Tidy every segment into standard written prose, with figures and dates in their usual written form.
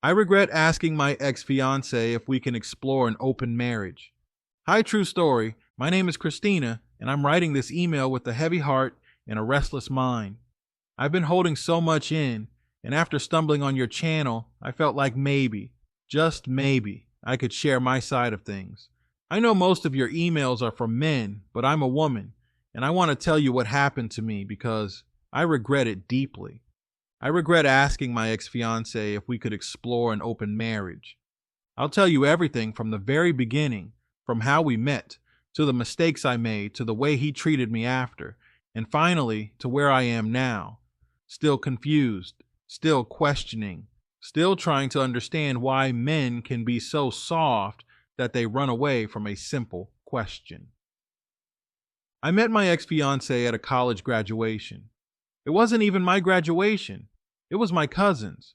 I regret asking my ex-fiancé if we can explore an open marriage. Hi, true story. My name is Christina, and I'm writing this email with a heavy heart and a restless mind. I've been holding so much in, and after stumbling on your channel, I felt like maybe, just maybe, I could share my side of things. I know most of your emails are from men, but I'm a woman, and I want to tell you what happened to me because I regret it deeply. I regret asking my ex-fiancé if we could explore an open marriage. I'll tell you everything from the very beginning, from how we met, to the mistakes I made, to the way he treated me after, and finally to where I am now. Still confused, still questioning, still trying to understand why men can be so soft that they run away from a simple question. I met my ex-fiancé at a college graduation. It wasn't even my graduation. It was my cousin's.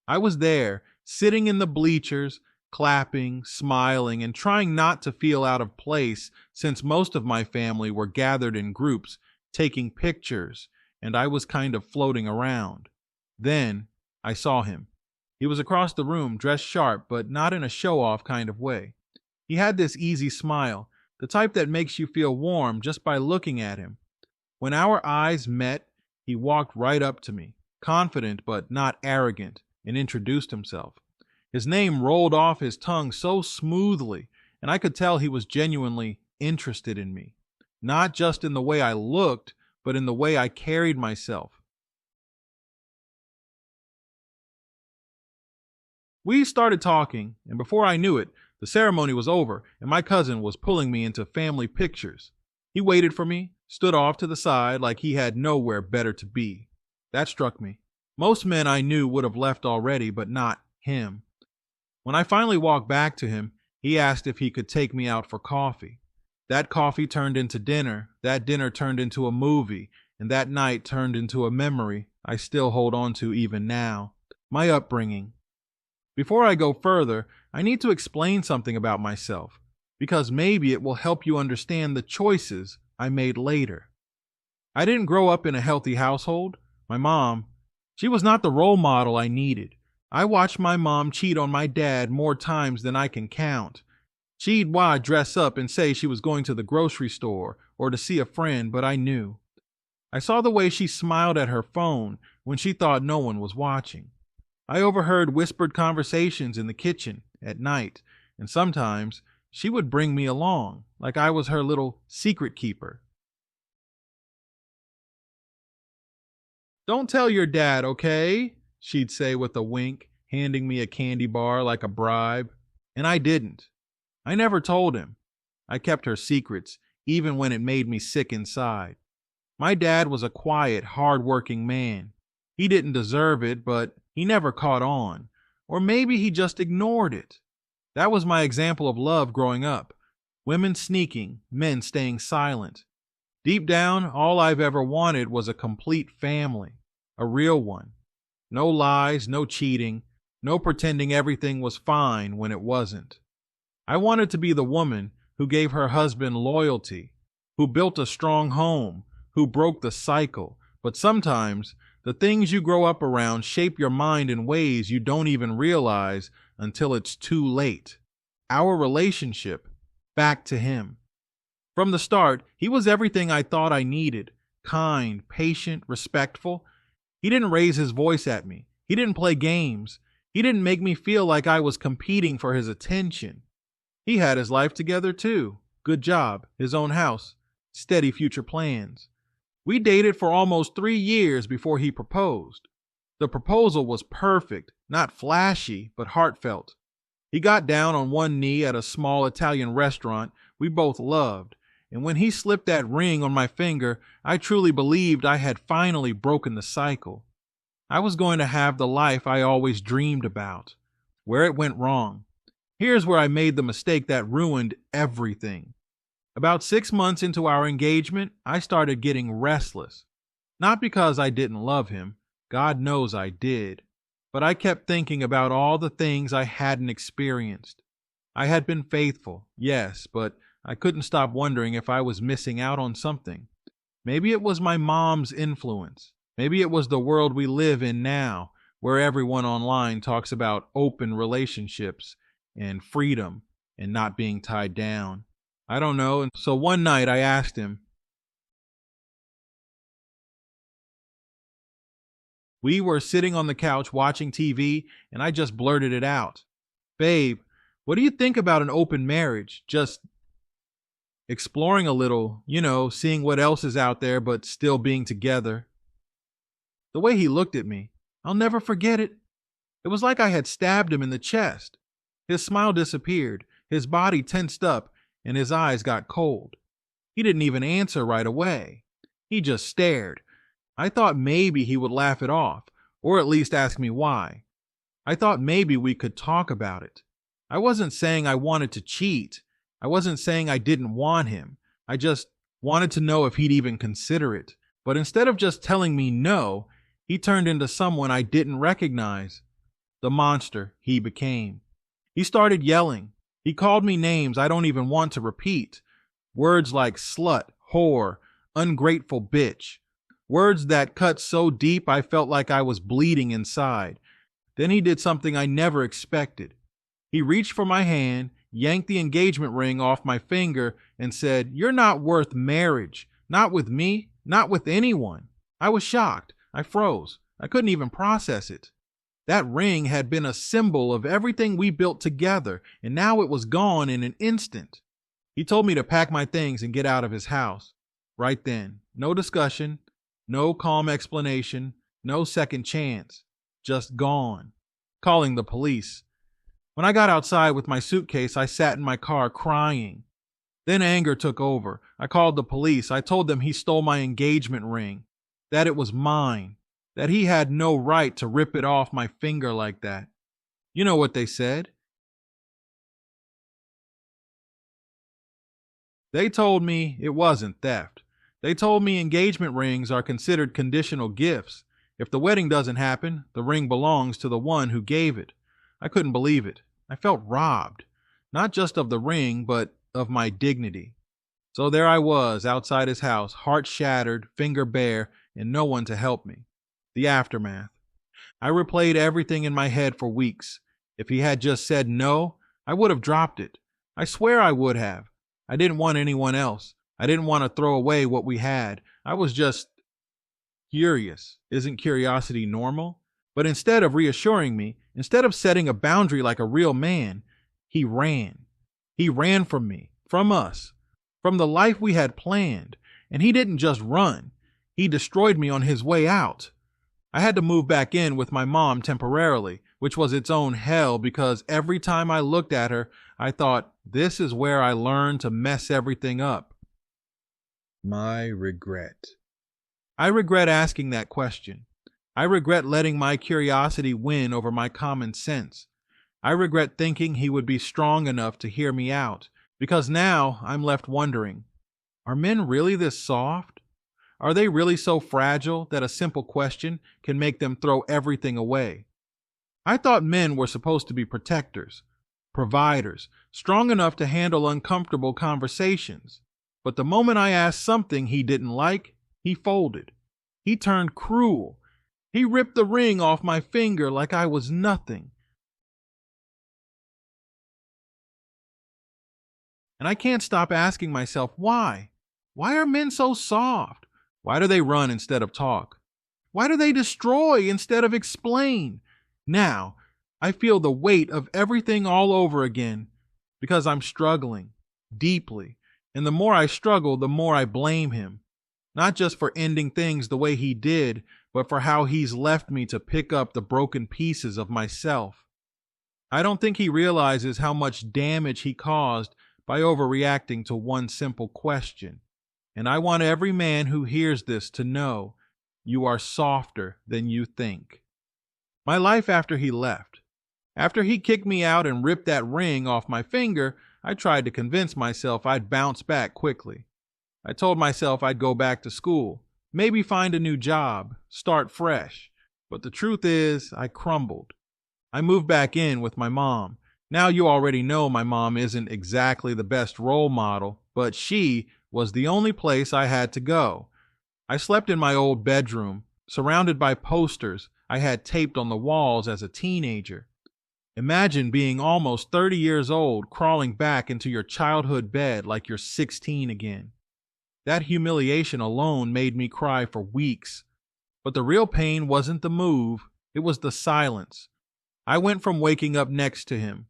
I was there, sitting in the bleachers, clapping, smiling, and trying not to feel out of place since most of my family were gathered in groups, taking pictures, and I was kind of floating around. Then I saw him. He was across the room, dressed sharp, but not in a show-off kind of way. He had this easy smile, the type that makes you feel warm just by looking at him. When our eyes met, he walked right up to me, confident but not arrogant, and introduced himself. His name rolled off his tongue so smoothly, and I could tell he was genuinely interested in me, not just in the way I looked, but in the way I carried myself. We started talking, and before I knew it, the ceremony was over, and my cousin was pulling me into family pictures. He waited for me, stood off to the side like he had nowhere better to be. That struck me. Most men I knew would have left already, but not him. When I finally walked back to him, he asked if he could take me out for coffee. That coffee turned into dinner, that dinner turned into a movie, and that night turned into a memory I still hold on to even now. My upbringing. Before I go further, I need to explain something about myself, because maybe it will help you understand the choices I made later. I didn't grow up in a healthy household. My mom, she was not the role model I needed. I watched my mom cheat on my dad more times than I can count. She'd dress up and say she was going to the grocery store or to see a friend, but I knew. I saw the way she smiled at her phone when she thought no one was watching. I overheard whispered conversations in the kitchen at night, and sometimes she would bring me along, like I was her little secret keeper. "Don't tell your dad, okay?" she'd say with a wink, handing me a candy bar like a bribe. And I didn't. I never told him. I kept her secrets, even when it made me sick inside. My dad was a quiet, hard-working man. He didn't deserve it, but he never caught on. Or maybe he just ignored it. That was my example of love growing up. Women sneaking, men staying silent. Deep down, all I've ever wanted was a complete family, a real one. No lies, no cheating, no pretending everything was fine when it wasn't. I wanted to be the woman who gave her husband loyalty, who built a strong home, who broke the cycle. But sometimes, the things you grow up around shape your mind in ways you don't even realize until it's too late. Our relationship, back to him. From the start, he was everything I thought I needed. Kind, patient, respectful. He didn't raise his voice at me. He didn't play games. He didn't make me feel like I was competing for his attention. He had his life together too. Good job, his own house, steady future plans. We dated for almost 3 years before he proposed. The proposal was perfect, not flashy, but heartfelt. He got down on one knee at a small Italian restaurant we both loved. And when he slipped that ring on my finger, I truly believed I had finally broken the cycle. I was going to have the life I always dreamed about. Where it went wrong. Here's where I made the mistake that ruined everything. About 6 months into our engagement, I started getting restless. Not because I didn't love him. God knows I did. But I kept thinking about all the things I hadn't experienced. I had been faithful, yes, but I couldn't stop wondering if I was missing out on something. Maybe it was my mom's influence. Maybe it was the world we live in now, where everyone online talks about open relationships and freedom and not being tied down. I don't know. And so one night I asked him, we were sitting on the couch watching TV, and I just blurted it out. Babe, what do you think about an open marriage? Just exploring a little, seeing what else is out there, but still being together. The way he looked at me, I'll never forget it. It was like I had stabbed him in the chest. His smile disappeared, his body tensed up, and his eyes got cold. He didn't even answer right away. He just stared. I thought maybe he would laugh it off, or at least ask me why. I thought maybe we could talk about it. I wasn't saying I wanted to cheat. I wasn't saying I didn't want him. I just wanted to know if he'd even consider it. But instead of just telling me no, he turned into someone I didn't recognize. The monster he became. He started yelling. He called me names I don't even want to repeat. Words like slut, whore, ungrateful bitch. Words that cut so deep I felt like I was bleeding inside. Then he did something I never expected. He reached for my hand, yanked the engagement ring off my finger, and said, "You're not worth marriage. Not with me, not with anyone." I was shocked. I froze. I couldn't even process it. That ring had been a symbol of everything we built together, and now it was gone in an instant. He told me to pack my things and get out of his house. Right then. No discussion. No calm explanation, no second chance, just gone. Calling the police. When I got outside with my suitcase, I sat in my car crying. Then anger took over. I called the police. I told them he stole my engagement ring, that it was mine, that he had no right to rip it off my finger like that. You know what they said? They told me it wasn't theft. They told me engagement rings are considered conditional gifts. If the wedding doesn't happen, the ring belongs to the one who gave it. I couldn't believe it. I felt robbed, not just of the ring, but of my dignity. So there I was, outside his house, heart shattered, finger bare, and no one to help me. The aftermath. I replayed everything in my head for weeks. If he had just said no, I would have dropped it. I swear I would have. I didn't want anyone else. I didn't want to throw away what we had. I was just curious. Isn't curiosity normal? But instead of reassuring me, instead of setting a boundary like a real man, he ran. He ran from me, from us, from the life we had planned. And he didn't just run. He destroyed me on his way out. I had to move back in with my mom temporarily, which was its own hell because every time I looked at her, I thought, this is where I learned to mess everything up. My regret. I regret asking that question. I regret letting my curiosity win over my common sense. I regret thinking he would be strong enough to hear me out, because now I'm left wondering, are men really this soft? Are they really so fragile that a simple question can make them throw everything away? I thought men were supposed to be protectors, providers, strong enough to handle uncomfortable conversations. But the moment I asked something he didn't like, he folded. He turned cruel. He ripped the ring off my finger like I was nothing. And I can't stop asking myself, why? Why are men so soft? Why do they run instead of talk? Why do they destroy instead of explain? Now, I feel the weight of everything all over again because I'm struggling deeply. And the more I struggle, the more I blame him. Not just for ending things the way he did, but for how he's left me to pick up the broken pieces of myself. I don't think he realizes how much damage he caused by overreacting to one simple question. And I want every man who hears this to know you are softer than you think. My life after he left. After he kicked me out and ripped that ring off my finger, I tried to convince myself I'd bounce back quickly. I told myself I'd go back to school, maybe find a new job, start fresh. But the truth is, I crumbled. I moved back in with my mom. Now you already know my mom isn't exactly the best role model, but she was the only place I had to go. I slept in my old bedroom, surrounded by posters, I had taped on the walls as a teenager. Imagine being almost 30 years old, crawling back into your childhood bed like you're 16 again. That humiliation alone made me cry for weeks. But the real pain wasn't the move, it was the silence. I went from waking up next to him,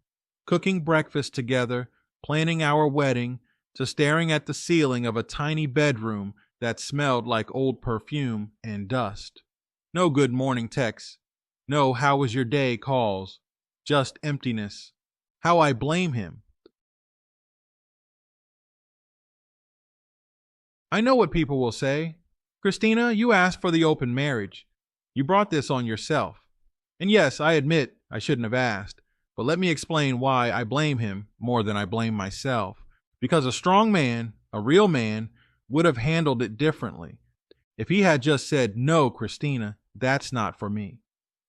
cooking breakfast together, planning our wedding, to staring at the ceiling of a tiny bedroom that smelled like old perfume and dust. No good morning texts. No how was your day calls. Just emptiness. How I blame him. I know what people will say. Christina, you asked for the open marriage. You brought this on yourself. And yes, I admit I shouldn't have asked, but let me explain why I blame him more than I blame myself. Because a strong man, a real man, would have handled it differently. If he had just said, "No, Christina, that's not for me.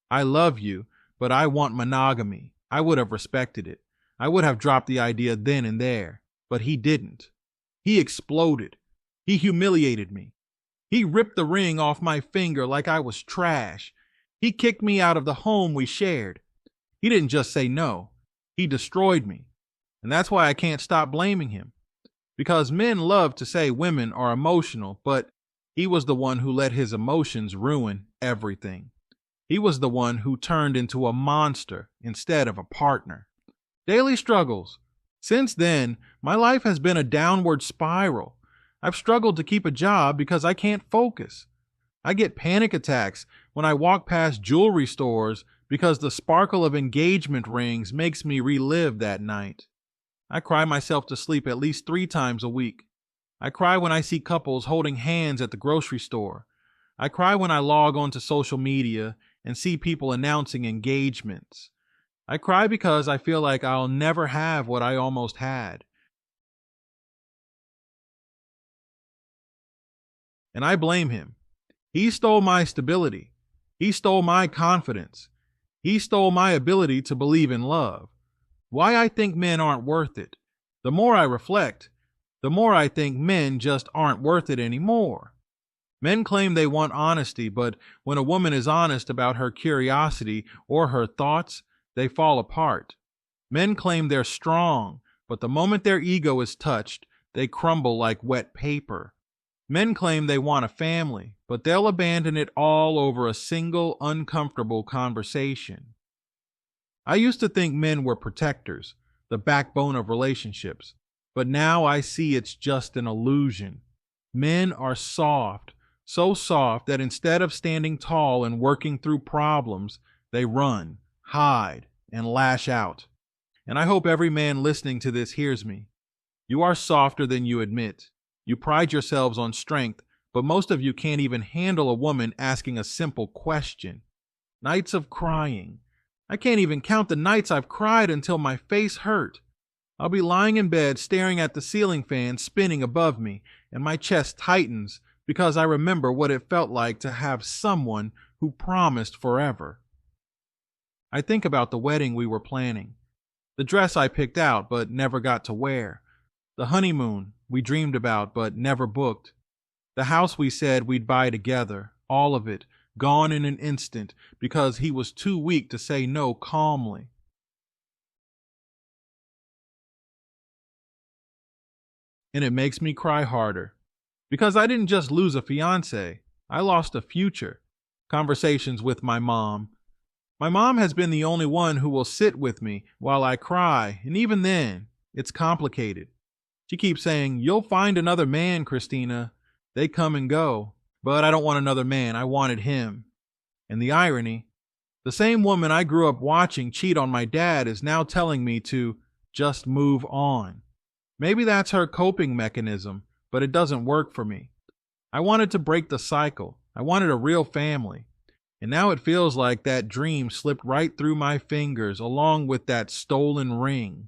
I love you, but I want monogamy," I would have respected it. I would have dropped the idea then and there. But he didn't. He exploded. He humiliated me. He ripped the ring off my finger like I was trash. He kicked me out of the home we shared. He didn't just say no. He destroyed me. And that's why I can't stop blaming him. Because men love to say women are emotional, but he was the one who let his emotions ruin everything. He was the one who turned into a monster instead of a partner. Daily struggles. Since then, my life has been a downward spiral. I've struggled to keep a job because I can't focus. I get panic attacks when I walk past jewelry stores because the sparkle of engagement rings makes me relive that night. I cry myself to sleep at least 3 times a week. I cry when I see couples holding hands at the grocery store. I cry when I log onto social media and see people announcing engagements. I cry because I feel like I'll never have what I almost had. And I blame him. He stole my stability. He stole my confidence. He stole my ability to believe in love. Why I think men aren't worth it. The more I reflect, the more I think men just aren't worth it anymore. Men claim they want honesty, but when a woman is honest about her curiosity or her thoughts, they fall apart. Men claim they're strong, but the moment their ego is touched, they crumble like wet paper. Men claim they want a family, but they'll abandon it all over a single uncomfortable conversation. I used to think men were protectors, the backbone of relationships, but now I see it's just an illusion. Men are soft, so soft that instead of standing tall and working through problems, they run, hide, and lash out. And I hope every man listening to this hears me. You are softer than you admit. You pride yourselves on strength, but most of you can't even handle a woman asking a simple question. Nights of crying. I can't even count the nights I've cried until my face hurt. I'll be lying in bed staring at the ceiling fan spinning above me, and my chest tightens because I remember what it felt like to have someone who promised forever. I think about the wedding we were planning, the dress I picked out but never got to wear, the honeymoon we dreamed about but never booked, the house we said we'd buy together, all of it gone in an instant because he was too weak to say no calmly. And it makes me cry harder because I didn't just lose a fiancé, I lost a future. Conversations with my mom. My mom has been the only one who will sit with me while I cry, and even then, it's complicated. She keeps saying, "You'll find another man, Christina. They come and go." But I don't want another man. I wanted him. And the irony, the same woman I grew up watching cheat on my dad is now telling me to just move on. Maybe that's her coping mechanism, but it doesn't work for me. I wanted to break the cycle. I wanted a real family. And now it feels like that dream slipped right through my fingers along with that stolen ring.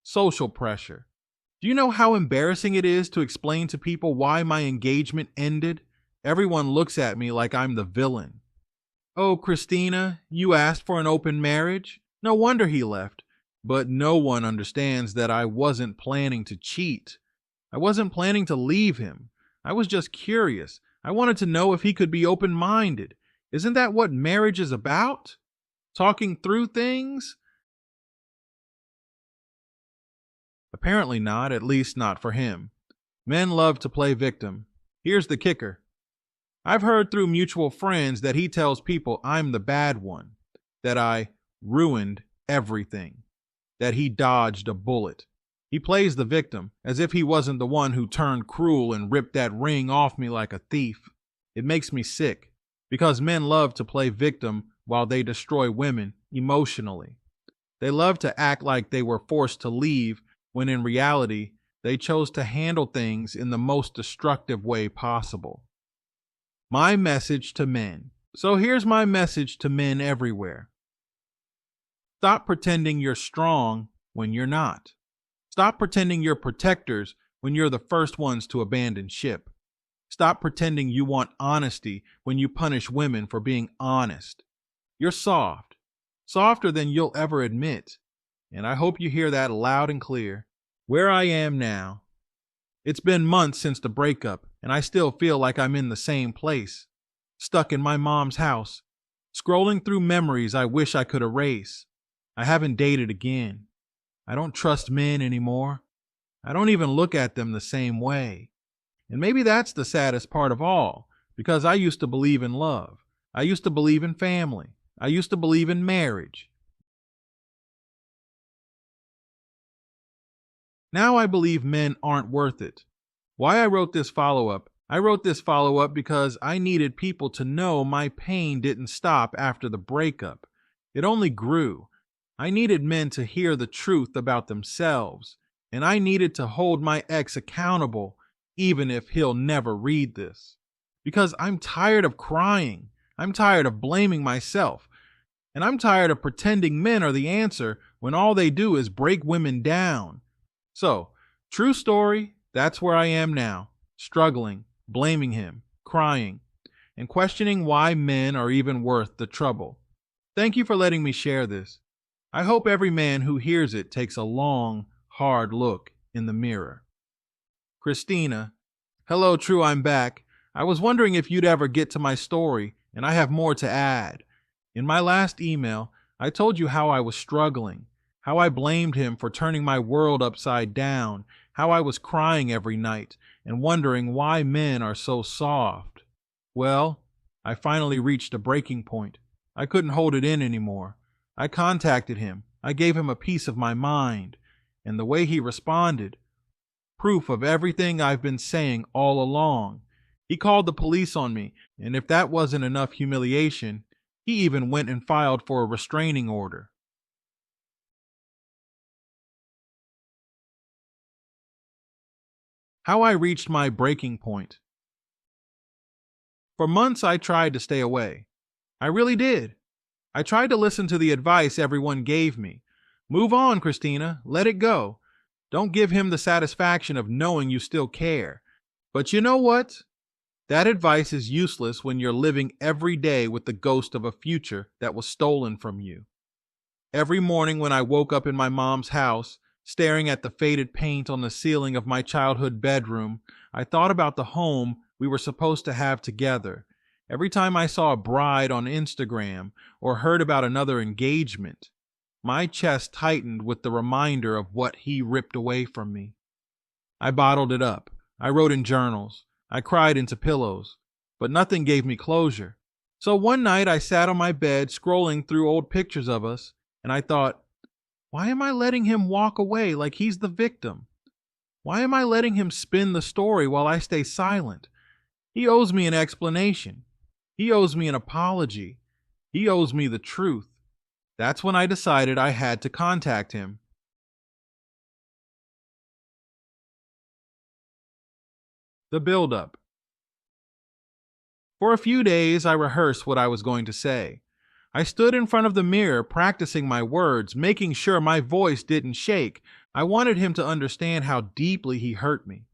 Social pressure. Do you know how embarrassing it is to explain to people why my engagement ended? Everyone looks at me like I'm the villain. "Oh, Christina, you asked for an open marriage? No wonder he left." But no one understands that I wasn't planning to cheat. I wasn't planning to leave him. I was just curious. I wanted to know if he could be open-minded. Isn't that what marriage is about? Talking through things? Apparently not, at least not for him. Men love to play victim. Here's the kicker. I've heard through mutual friends that he tells people I'm the bad one, that I ruined everything, that he dodged a bullet. He plays the victim as if he wasn't the one who turned cruel and ripped that ring off me like a thief. It makes me sick because men love to play victim while they destroy women emotionally. They love to act like they were forced to leave when in reality they chose to handle things in the most destructive way possible. My message to men. So here's my message to men everywhere. Stop pretending you're strong when you're not. Stop pretending you're protectors when you're the first ones to abandon ship. Stop pretending you want honesty when you punish women for being honest. You're soft, softer than you'll ever admit. And I hope you hear that loud and clear. Where I am now. It's been months since the breakup, and I still feel like I'm in the same place, stuck in my mom's house, scrolling through memories I wish I could erase. I haven't dated again. I don't trust men anymore. I don't even look at them the same way. And maybe that's the saddest part of all, because I used to believe in love. I used to believe in family. I used to believe in marriage. Now I believe men aren't worth it. Why I wrote this follow-up? I wrote this follow-up because I needed people to know my pain didn't stop after the breakup. It only grew. I needed men to hear the truth about themselves, and I needed to hold my ex accountable, even if he'll never read this. Because I'm tired of crying. I'm tired of blaming myself. And I'm tired of pretending men are the answer when all they do is break women down. So, true story, that's where I am now, struggling, blaming him, crying, and questioning why men are even worth the trouble. Thank you for letting me share this. I hope every man who hears it takes a long, hard look in the mirror. Christina, hello, True, I'm back. I was wondering if you'd ever get to my story, and I have more to add. In my last email, I told you how I was struggling, how I blamed him for turning my world upside down, how I was crying every night and wondering why men are so soft. Well, I finally reached a breaking point. I couldn't hold it in anymore. I contacted him. I gave him a piece of my mind. And the way he responded, proof of everything I've been saying all along. He called the police on me, and if that wasn't enough humiliation, he even went and filed for a restraining order. How I reached my breaking point. For months, I tried to stay away. I really did. I tried to listen to the advice everyone gave me. Move on, Christina. Let it go. Don't give him the satisfaction of knowing you still care. But you know what? That advice is useless when you're living every day with the ghost of a future that was stolen from you. Every morning when I woke up in my mom's house, staring at the faded paint on the ceiling of my childhood bedroom, I thought about the home we were supposed to have together. Every time I saw a bride on Instagram or heard about another engagement, my chest tightened with the reminder of what he ripped away from me. I bottled it up. I wrote in journals. I cried into pillows, but nothing gave me closure. So one night I sat on my bed scrolling through old pictures of us, and I thought, why am I letting him walk away like he's the victim? Why am I letting him spin the story while I stay silent? He owes me an explanation. He owes me an apology. He owes me the truth. That's when I decided I had to contact him. The build-up. For a few days, I rehearsed what I was going to say. I stood in front of the mirror, practicing my words, making sure my voice didn't shake. I wanted him to understand how deeply he hurt me,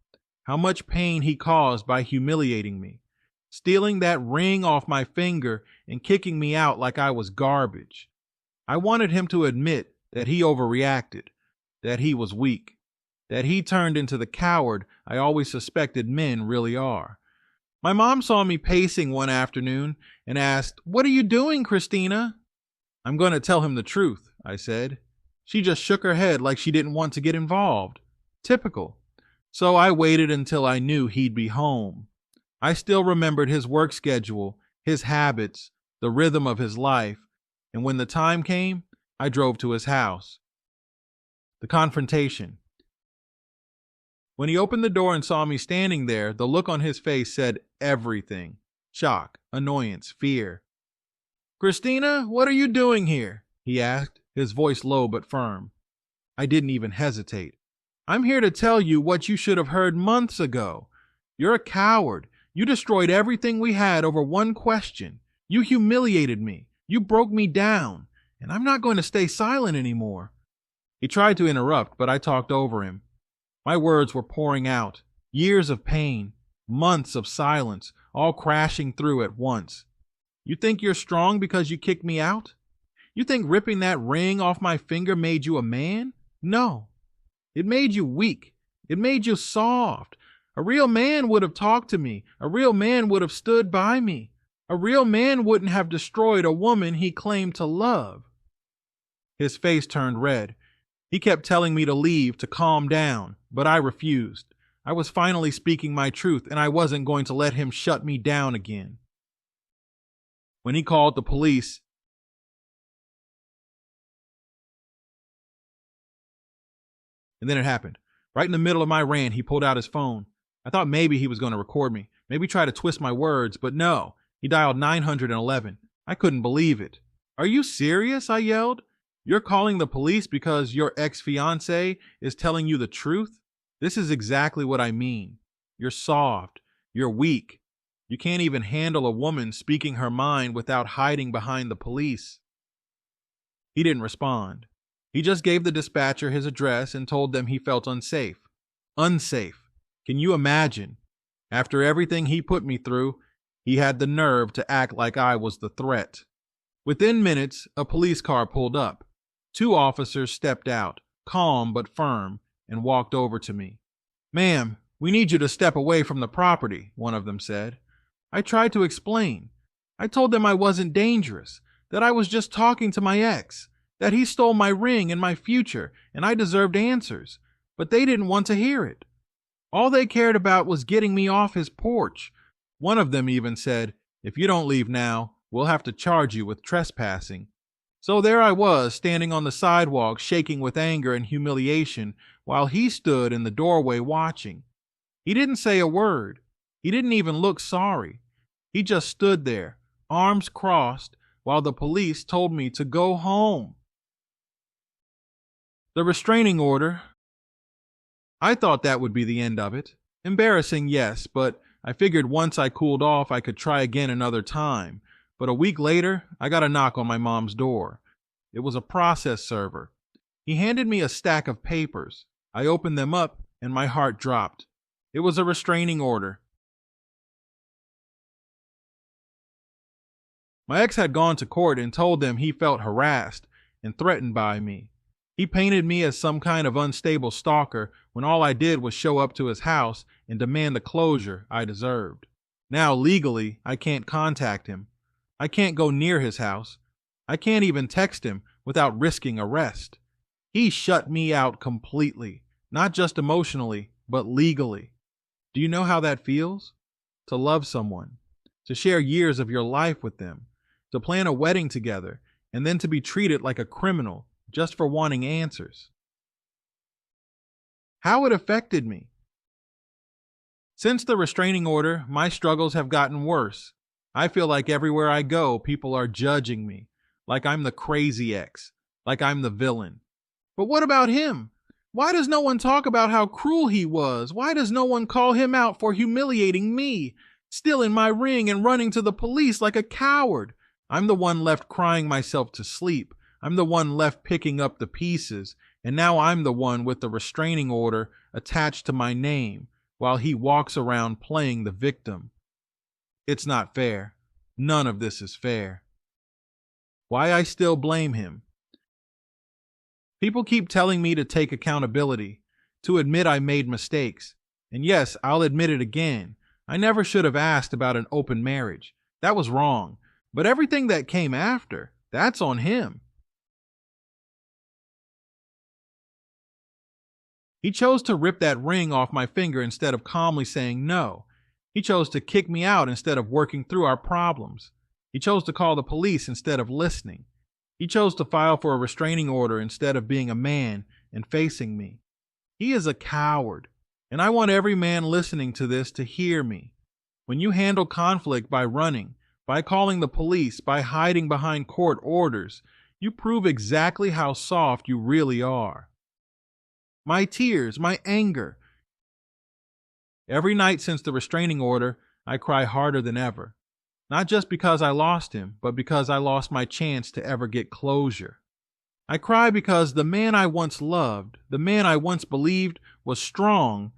how much pain he caused by humiliating me, stealing that ring off my finger and kicking me out like I was garbage. I wanted him to admit that he overreacted, that he was weak, that he turned into the coward I always suspected men really are. My mom saw me pacing one afternoon and asked, "What are you doing, Christina?" "I'm going to tell him the truth," I said. She just shook her head like she didn't want to get involved. Typical. So I waited until I knew he'd be home. I still remembered his work schedule, his habits, the rhythm of his life, and when the time came, I drove to his house. The confrontation. When he opened the door and saw me standing there, the look on his face said everything. Shock, annoyance, fear. "Christina, what are you doing here?" he asked, his voice low but firm. I didn't even hesitate. "I'm here to tell you what you should have heard months ago. You're a coward. You destroyed everything we had over one question. You humiliated me. You broke me down. And I'm not going to stay silent anymore." He tried to interrupt, but I talked over him. My words were pouring out. Years of pain, months of silence, all crashing through at once. "You think you're strong because you kicked me out? You think ripping that ring off my finger made you a man? No. It made you weak. It made you soft. A real man would have talked to me. A real man would have stood by me. A real man wouldn't have destroyed a woman he claimed to love." His face turned red. He kept telling me to leave, to calm down, but I refused. I was finally speaking my truth, and I wasn't going to let him shut me down again. When he called the police, and then it happened. Right in the middle of my rant, he pulled out his phone. I thought maybe he was going to record me, maybe try to twist my words, but no. He dialed 911. I couldn't believe it. "Are you serious?" I yelled. "You're calling the police because your ex-fiancé is telling you the truth? This is exactly what I mean. You're soft. You're weak. You can't even handle a woman speaking her mind without hiding behind the police." He didn't respond. He just gave the dispatcher his address and told them he felt unsafe. Unsafe. Can you imagine? After everything he put me through, he had the nerve to act like I was the threat. Within minutes, a police car pulled up. 2 officers stepped out, calm but firm, and walked over to me. "Ma'am, we need you to step away from the property," one of them said. I tried to explain. I told them I wasn't dangerous, that I was just talking to my ex, that he stole my ring and my future, and I deserved answers, but they didn't want to hear it. All they cared about was getting me off his porch. One of them even said, "If you don't leave now, we'll have to charge you with trespassing." So there I was, standing on the sidewalk, shaking with anger and humiliation, while he stood in the doorway watching. He didn't say a word. He didn't even look sorry. He just stood there, arms crossed, while the police told me to go home. The restraining order. I thought that would be the end of it. Embarrassing, yes, but I figured once I cooled off, I could try again another time. But a week later, I got a knock on my mom's door. It was a process server. He handed me a stack of papers. I opened them up, and my heart dropped. It was a restraining order. My ex had gone to court and told them he felt harassed and threatened by me. He painted me as some kind of unstable stalker when all I did was show up to his house and demand the closure I deserved. Now, legally, I can't contact him. I can't go near his house. I can't even text him without risking arrest. He shut me out completely, not just emotionally, but legally. Do you know how that feels? To love someone, to share years of your life with them, to plan a wedding together, and then to be treated like a criminal just for wanting answers. How it affected me. Since the restraining order, my struggles have gotten worse. I feel like everywhere I go, people are judging me, like I'm the crazy ex, like I'm the villain. But what about him? Why does no one talk about how cruel he was? Why does no one call him out for humiliating me, stealing my ring and running to the police like a coward? I'm the one left crying myself to sleep. I'm the one left picking up the pieces, and now I'm the one with the restraining order attached to my name, while he walks around playing the victim. It's not fair. None of this is fair. Why I still blame him? People keep telling me to take accountability, to admit I made mistakes. And yes, I'll admit it again. I never should have asked about an open marriage. That was wrong. But everything that came after, that's on him. He chose to rip that ring off my finger instead of calmly saying no. He chose to kick me out instead of working through our problems. He chose to call the police instead of listening. He chose to file for a restraining order instead of being a man and facing me. He is a coward, and I want every man listening to this to hear me. When you handle conflict by running, by calling the police, by hiding behind court orders, you prove exactly how soft you really are. My tears, my anger. Every night since the restraining order, I cry harder than ever. Not just because I lost him, but because I lost my chance to ever get closure. I cry because the man I once loved, the man I once believed was strong,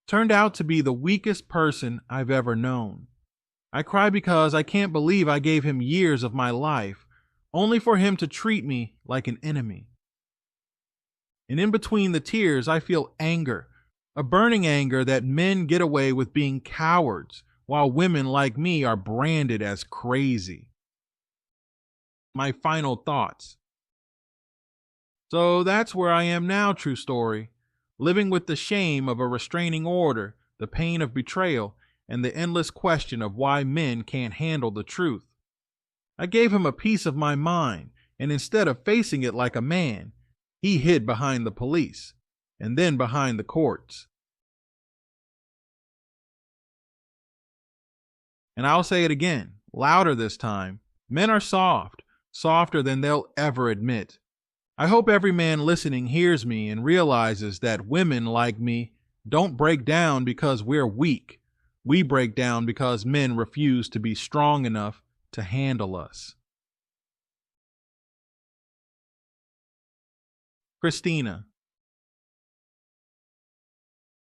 turned out to be the weakest person I've ever known. I cry because I can't believe I gave him years of my life, only for him to treat me like an enemy. And in between the tears, I feel anger, a burning anger that men get away with being cowards, while women like me are branded as crazy. My final thoughts. So that's where I am now, true story, living with the shame of a restraining order, the pain of betrayal, and the endless question of why men can't handle the truth. I gave him a piece of my mind, and instead of facing it like a man, he hid behind the police, and then behind the courts. And I'll say it again, louder this time. Men are soft, softer than they'll ever admit. I hope every man listening hears me and realizes that women like me don't break down because we're weak. We break down because men refuse to be strong enough to handle us. Christina.